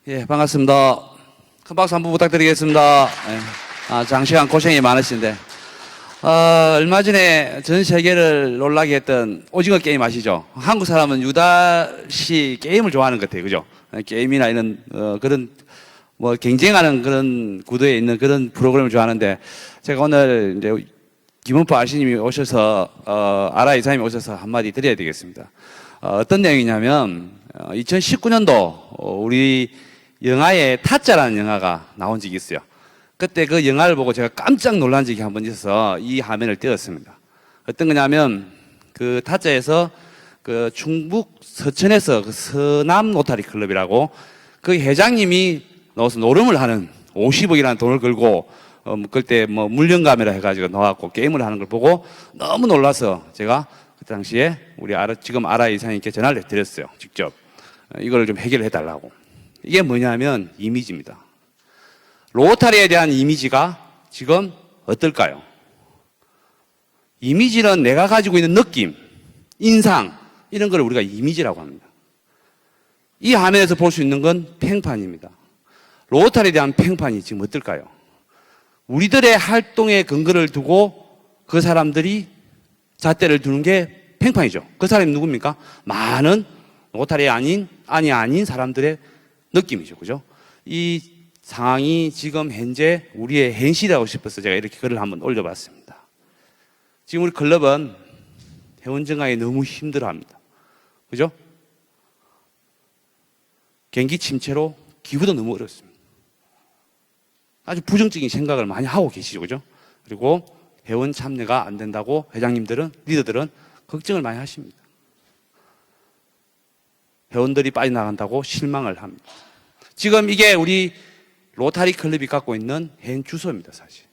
예, 반갑습니다. 큰 박수 한번 부탁드리겠습니다. 예. 장시간 고생이 많으신데, 얼마 전에 전 세계를 놀라게 했던 오징어 게임 아시죠? 한국 사람은 유달시 게임을 좋아하는 것 같아요. 그죠? 게임이나 이런, 그런, 경쟁하는 그런 구도에 있는 그런 프로그램을 좋아하는데, 제가 오늘 이제 김은포 아시님이 오셔서, 아라 이사님이 오셔서 한마디 드려야 되겠습니다. 어떤 내용이냐면, 2019년도, 우리 영화에 타짜라는 영화가 나온 적이 있어요. 그때 그 영화를 보고 제가 깜짝 놀란 적이 한 번 있어서 이 화면을 띄웠습니다. 어떤 거냐면 그 타짜에서 그 충북 서천에서 그 서남 로타리 클럽이라고 그 회장님이 나와서 노름을 하는 50억이라는 돈을 걸고 그때 물령 카메라 해가지고 나왔고 게임을 하는 걸 보고 너무 놀라서 제가 그 당시에 우리 지금 아라 이사님께 전화를 드렸어요. 직접 이걸 좀 해결해 달라고. 이게 뭐냐면 이미지입니다. 로타리에 대한 이미지가 지금 어떨까요? 이미지는 내가 가지고 있는 느낌, 인상, 이런 걸 우리가 이미지라고 합니다. 이 화면에서 볼 수 있는 건 팽판입니다. 로타리에 대한 팽판이 지금 어떨까요? 우리들의 활동의 근거를 두고 그 사람들이 잣대를 두는 게 팽판이죠. 그 사람이 누굽니까? 많은 로타리 아닌 사람들의 느낌이죠. 그죠? 이 상황이 지금 현재 우리의 현실이라고 싶어서 제가 이렇게 글을 한번 올려봤습니다. 지금 우리 클럽은 회원 증강이 너무 힘들어 합니다. 그죠? 경기 침체로 기후도 너무 어렵습니다. 아주 부정적인 생각을 많이 하고 계시죠. 그죠? 그리고 회원 참여가 안 된다고 회장님들은, 리더들은 걱정을 많이 하십니다. 회원들이 빠져나간다고 실망을 합니다. 지금 이게 우리 로타리 클럽이 갖고 있는 현 주소입니다, 사실.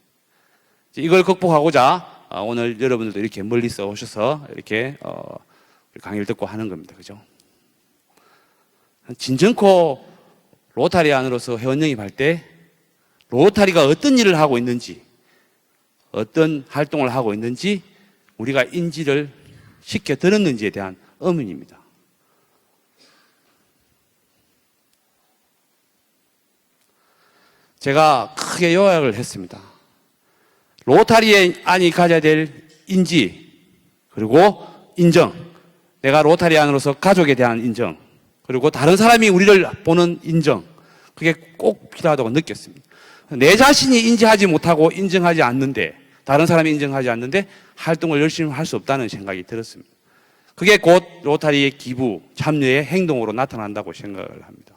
이걸 극복하고자 오늘 여러분들도 이렇게 멀리서 오셔서 이렇게 강의를 듣고 하는 겁니다. 그죠? 진정코 로타리 안으로서 회원 영입할 때 로타리가 어떤 일을 하고 있는지, 어떤 활동을 하고 있는지 우리가 인지를 시켜 들었는지에 대한 의문입니다. 제가 크게 요약을 했습니다. 로타리 안이 가져야 될 인지, 그리고 인정. 내가 로타리 안으로서 가족에 대한 인정, 그리고 다른 사람이 우리를 보는 인정. 그게 꼭 필요하다고 느꼈습니다. 내 자신이 인지하지 못하고 인정하지 않는데, 다른 사람이 인정하지 않는데 활동을 열심히 할 수 없다는 생각이 들었습니다. 그게 곧 로타리의 기부, 참여의 행동으로 나타난다고 생각을 합니다.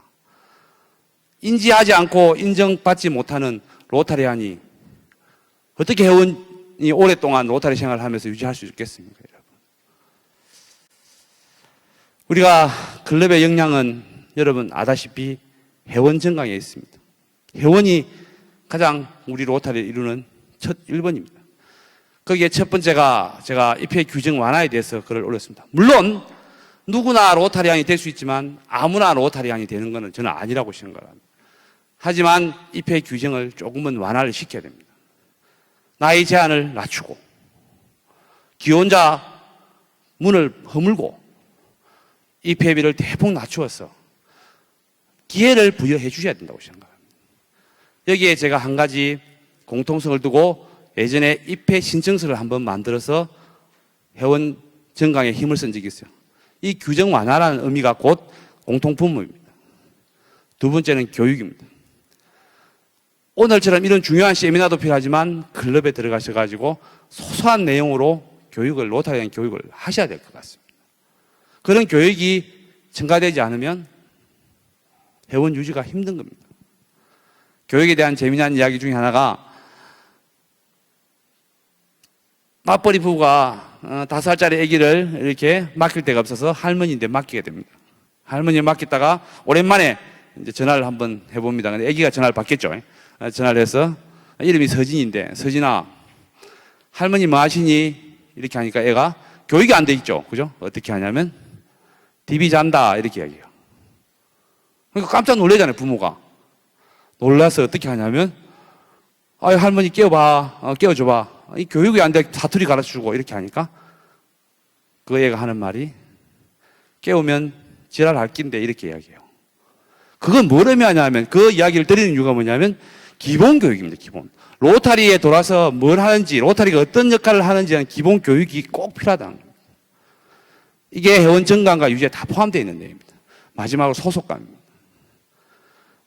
인지하지 않고 인정받지 못하는 로타리안이 어떻게 회원이 오랫동안 로타리 생활을 하면서 유지할 수 있겠습니까, 여러분? 우리가 클럽의 역량은 여러분 아다시피 회원 증강에 있습니다. 회원이 가장 우리 로타리를 이루는 첫 1번입니다. 거기에 첫 번째가 제가 입회 규정 완화에 대해서 글을 올렸습니다. 물론 누구나 로타리안이 될 수 있지만 아무나 로타리안이 되는 것은 저는 아니라고 생각합니다. 하지만 입회 규정을 조금은 완화를 시켜야 됩니다. 나이 제한을 낮추고 기혼자 문을 허물고 입회비를 대폭 낮추어서 기회를 부여해 주셔야 된다고 생각합니다. 여기에 제가 한 가지 공통성을 두고 예전에 입회 신청서를 한번 만들어서 회원 증강에 힘을 쓴 적이 있어요. 이 규정 완화라는 의미가 곧 공통분모입니다. 두 번째는 교육입니다. 오늘처럼 이런 중요한 세미나도 필요하지만 클럽에 들어가셔가지고 소소한 내용으로 교육을, 로타리안 교육을 하셔야 될 것 같습니다. 그런 교육이 첨가되지 않으면 회원 유지가 힘든 겁니다. 교육에 대한 재미난 이야기 중에 하나가 맞벌이 부부가 5살짜리 아기를 이렇게 맡길 데가 없어서 할머니인데 맡기게 됩니다. 할머니에 맡겼다가 오랜만에 이제 전화를 한번 해봅니다. 근데 아기가 전화를 받겠죠. 전화를 해서 이름이 서진인데, 서진아, 할머니 뭐 하시니? 이렇게 하니까 애가 교육이 안 돼 있죠. 그죠? 어떻게 하냐면 TV 잔다 이렇게 이야기해요. 그러니까 깜짝 놀라잖아요, 부모가. 놀라서 어떻게 하냐면 아유, 할머니 깨워봐, 깨워줘봐. 이 교육이 안 돼, 사투리 가르쳐주고 이렇게 하니까 그 애가 하는 말이 깨우면 지랄할 낀데 이렇게 이야기해요. 그건 뭘 의미하냐면, 그 이야기를 드리는 이유가 뭐냐면 기본 교육입니다. 기본. 로타리에 돌아서 뭘 하는지, 로타리가 어떤 역할을 하는지 하는 기본 교육이 꼭 필요하다는 겁니다. 이게 회원 정강과 유지에 다 포함되어 있는 내용입니다. 마지막으로 소속감입니다.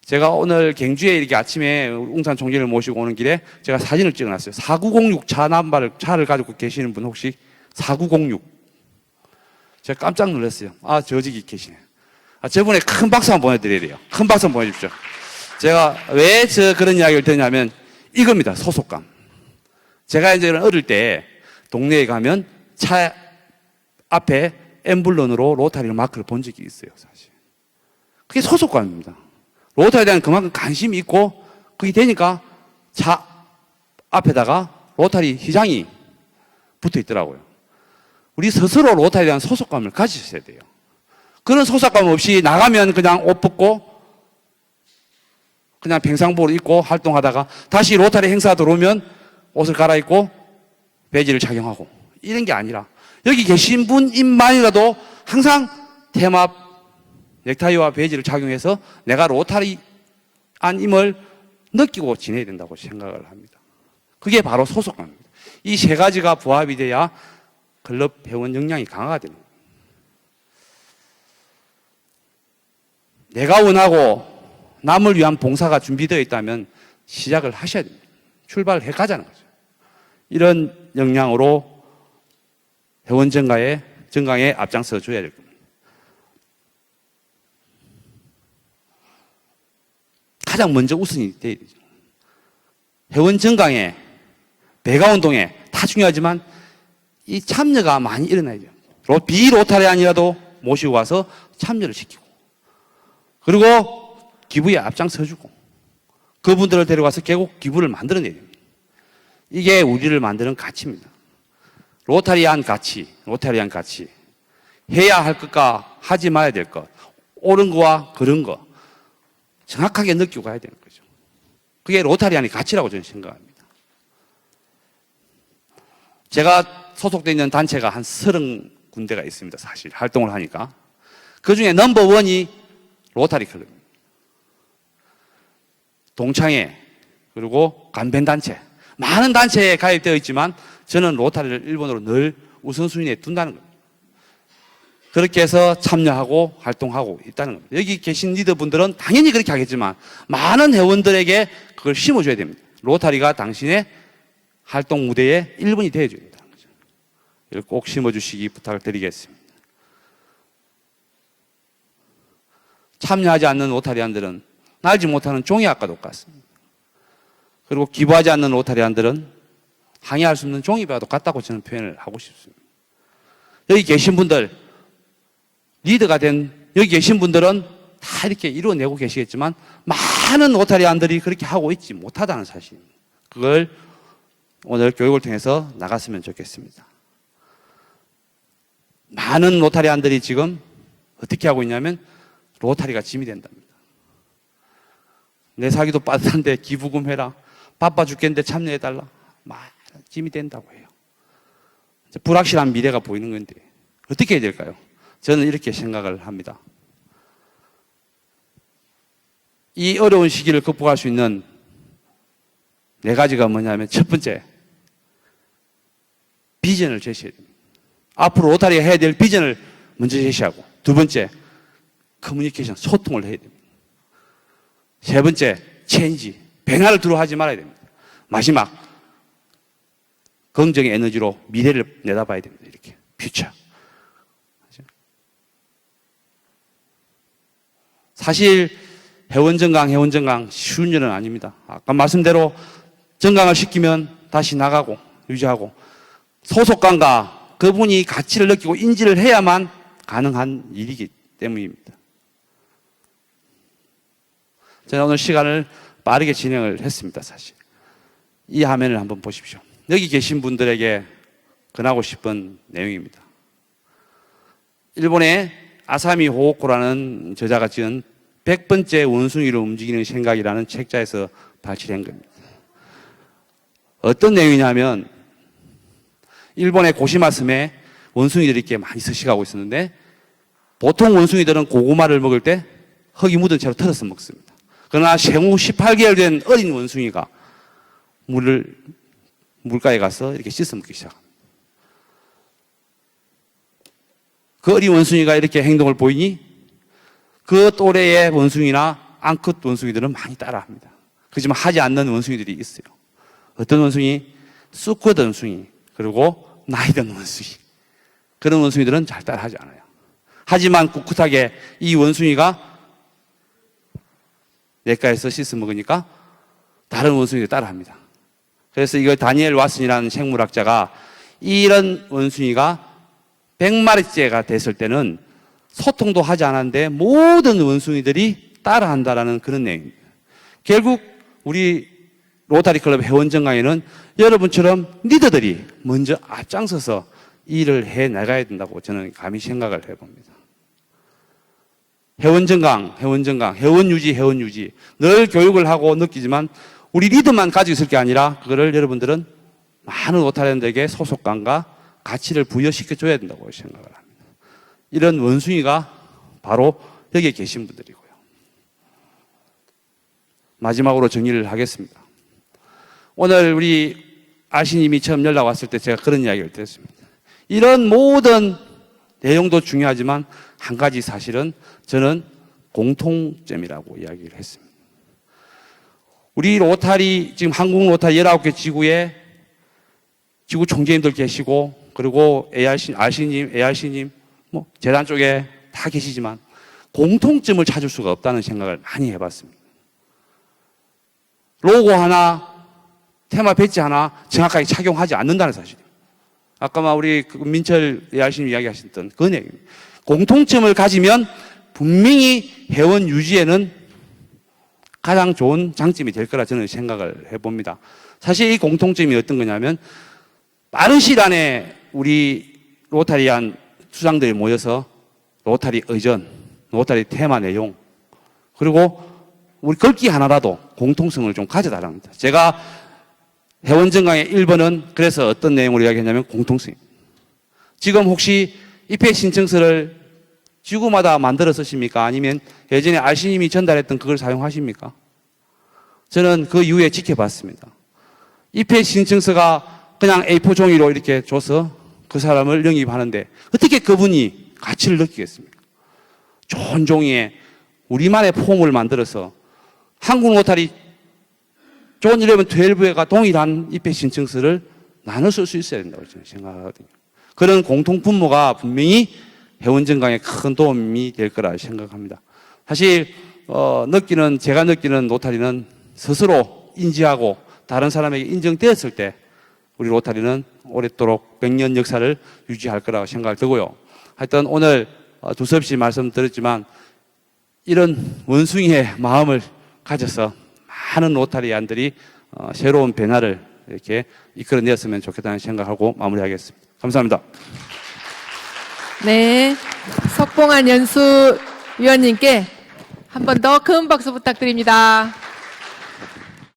제가 오늘 경주에 이렇게 아침에 웅산 총재를 모시고 오는 길에 제가 사진을 찍어놨어요. 4906 차를 가지고 계시는 분 혹시 4906? 제가 깜짝 놀랐어요. 아, 저직이 계시네. 저분에 큰 박수 한번 보내드려야 돼요. 큰 박수 한번 보내주십시오. 제가 왜 그런 이야기를 드냐면 이겁니다. 소속감. 제가 이제 어릴 때 동네에 가면 차 앞에 엠블런으로 로타리 마크를 본 적이 있어요, 사실. 그게 소속감입니다. 로타리에 대한 그만큼 관심이 있고, 그게 되니까 차 앞에다가 로타리 휘장이 붙어 있더라고요. 우리 스스로 로타리에 대한 소속감을 가지셔야 돼요. 그런 소속감 없이 나가면 그냥 옷 벗고, 그냥 평상복을 입고 활동하다가 다시 로타리 행사 들어오면 옷을 갈아입고 배지를 착용하고, 이런 게 아니라 여기 계신 분인만이라도 항상 테마 넥타이와 배지를 착용해서 내가 로타리 안임을 느끼고 지내야 된다고 생각을 합니다. 그게 바로 소속감입니다. 이 세 가지가 부합이 돼야 클럽 회원 역량이 강화가 되는 겁니다. 내가 원하고 남을 위한 봉사가 준비되어 있다면 시작을 하셔야 됩니다. 출발을 해 가자는 거죠. 이런 역량으로 회원 정강에 앞장서 줘야 될 겁니다. 가장 먼저 우선이 돼야 되죠. 회원 정강에, 배가 운동에 다 중요하지만 이 참여가 많이 일어나야죠. 비로타리안이라도 모시고 와서 참여를 시키고, 그리고 기부에 앞장서주고, 그분들을 데려가서 결국 기부를 만들어내야 됩니다. 이게 우리를 만드는 가치입니다. 로타리안 가치. 해야 할 것과 하지 말아야 될 것, 옳은 거와 그른 거 정확하게 느끼고 가야 되는 거죠. 그게 로타리안의 가치라고 저는 생각합니다. 제가 소속되어 있는 단체가 한 30군데가 있습니다. 사실 활동을 하니까. 그 중에 넘버원이 로타리 클럽입니다. 동창회, 그리고 간변단체, 많은 단체에 가입되어 있지만 저는 로타리를 일본으로 늘 우선순위에 둔다는 겁니다. 그렇게 해서 참여하고 활동하고 있다는 겁니다. 여기 계신 리더분들은 당연히 그렇게 하겠지만 많은 회원들에게 그걸 심어줘야 됩니다. 로타리가 당신의 활동 무대에 1번이 되어줘야 된다는 거죠. 이걸 꼭 심어주시기 부탁을 드리겠습니다. 참여하지 않는 로타리안들은 날지 못하는 종이학과 똑같습니다. 그리고 기부하지 않는 로타리안들은 항의할 수 없는 종이배와 똑같다고 저는 표현을 하고 싶습니다. 여기 계신 분들, 리더가 된 여기 계신 분들은 다 이렇게 이루어내고 계시겠지만 많은 로타리안들이 그렇게 하고 있지 못하다는 사실입니다. 그걸 오늘 교육을 통해서 나갔으면 좋겠습니다. 많은 로타리안들이 지금 어떻게 하고 있냐면 로타리가 짐이 된답니다. 내 사기도 빠듯한데 기부금 해라. 바빠 죽겠는데 참여해달라. 짐이 된다고 해요. 불확실한 미래가 보이는 건데 어떻게 해야 될까요? 저는 이렇게 생각을 합니다. 이 어려운 시기를 극복할 수 있는 네 가지가 뭐냐면, 첫 번째, 비전을 제시해야 됩니다. 앞으로 로타리가 해야 될 비전을 먼저 제시하고, 두 번째, 커뮤니케이션, 소통을 해야 됩니다. 세 번째, 체인지, 변화를 두려워하지 말아야 됩니다. 마지막, 긍정의 에너지로 미래를 내다봐야 됩니다. 이렇게 퓨처. 사실 회원 정강 쉬운 일은 아닙니다. 아까 말씀대로 정강을 시키면 다시 나가고 유지하고, 소속감과 그분이 가치를 느끼고 인지를 해야만 가능한 일이기 때문입니다. 저는 오늘 시간을 빠르게 진행을 했습니다. 사실 이 화면을 한번 보십시오. 여기 계신 분들에게 권하고 싶은 내용입니다. 일본의 아사미 호호코라는 저자가 지은 100번째 원숭이로 움직이는 생각이라는 책자에서 발췌된 겁니다. 어떤 내용이냐면, 일본의 고시마 섬에 원숭이들이 이렇게 많이 서식하고 있었는데, 보통 원숭이들은 고구마를 먹을 때 흙이 묻은 채로 털어서 먹습니다. 그러나 생후 18개월 된 어린 원숭이가 물가에 가서 이렇게 씻어 먹기 시작합니다. 그 어린 원숭이가 이렇게 행동을 보이니 그 또래의 원숭이나 앙컷 원숭이들은 많이 따라합니다. 그렇지만 하지 않는 원숭이들이 있어요. 어떤 원숭이? 수컷 원숭이, 그리고 나이 든 원숭이. 그런 원숭이들은 잘 따라하지 않아요. 하지만 꿋꿋하게 이 원숭이가 냇가에서 씻어 먹으니까 다른 원숭이들이 따라합니다. 그래서 이걸 다니엘 왓슨이라는 생물학자가 이런 원숭이가 100마리째가 됐을 때는 소통도 하지 않았는데 모든 원숭이들이 따라한다라는 그런 내용입니다. 결국 우리 로타리 클럽 회원정강에는 여러분처럼 리더들이 먼저 앞장서서 일을 해 나가야 된다고 저는 감히 생각을 해봅니다. 회원정강, 회원유지. 늘 교육을 하고 느끼지만 우리 리더만 가지고 있을 게 아니라 그거를 여러분들은 많은 로타리언들에게 소속감과 가치를 부여시켜줘야 된다고 생각을 합니다. 이런 원숭이가 바로 여기에 계신 분들이고요. 마지막으로 정리를 하겠습니다. 오늘 우리 아시님이 처음 연락 왔을 때 제가 그런 이야기를 드렸습니다. 이런 모든 내용도 중요하지만 한 가지 사실은 저는 공통점이라고 이야기를 했습니다. 우리 로타리, 지금 한국 로타리 19개 지구에 지구 총재님들 계시고, 그리고 ARC님, 재단 쪽에 다 계시지만 공통점을 찾을 수가 없다는 생각을 많이 해봤습니다. 로고 하나, 테마 배지 하나 정확하게 착용하지 않는다는 사실입니다. 아까 우리 민철 ARC님 이야기하셨던 그 내용입니다. 공통점을 가지면 분명히 회원 유지에는 가장 좋은 장점이 될 거라 저는 생각을 해봅니다. 사실 이 공통점이 어떤 거냐면 빠른 시일 안에 우리 로타리안 수장들이 모여서 로타리 의전, 로타리 테마 내용, 그리고 우리 글귀 하나라도 공통성을 좀 가져달라는 겁니다. 제가 회원정강의 1번은 그래서 어떤 내용으로 이야기했냐면 공통성입니다. 지금 혹시 입회 신청서를 지구마다 만들어 쓰십니까? 아니면 예전에 RC님이 전달했던 그걸 사용하십니까? 저는 그 이후에 지켜봤습니다. 입회 신청서가 그냥 A4 종이로 이렇게 줘서 그 사람을 영입하는데 어떻게 그분이 가치를 느끼겠습니까? 좋은 종이에 우리만의 폼을 만들어서 한국 로타리 존 11-12가 동일한 입회 신청서를 나눠 쓸 수 있어야 된다고 저는 생각하거든요. 그런 공통 분모가 분명히 회원정강에 큰 도움이 될 거라 생각합니다. 사실 제가 느끼는 로타리는 스스로 인지하고 다른 사람에게 인정되었을 때 우리 로타리는 오랫도록 100년 역사를 유지할 거라고 생각을 들고요. 하여튼 오늘 두서없이 말씀드렸지만 이런 원숭이의 마음을 가져서 많은 로타리안들이 새로운 변화를 이렇게 이끌어내었으면 좋겠다는 생각하고 마무리하겠습니다. 감사합니다. 네, 석봉한 연수위원님께 한 번 더 큰 박수 부탁드립니다.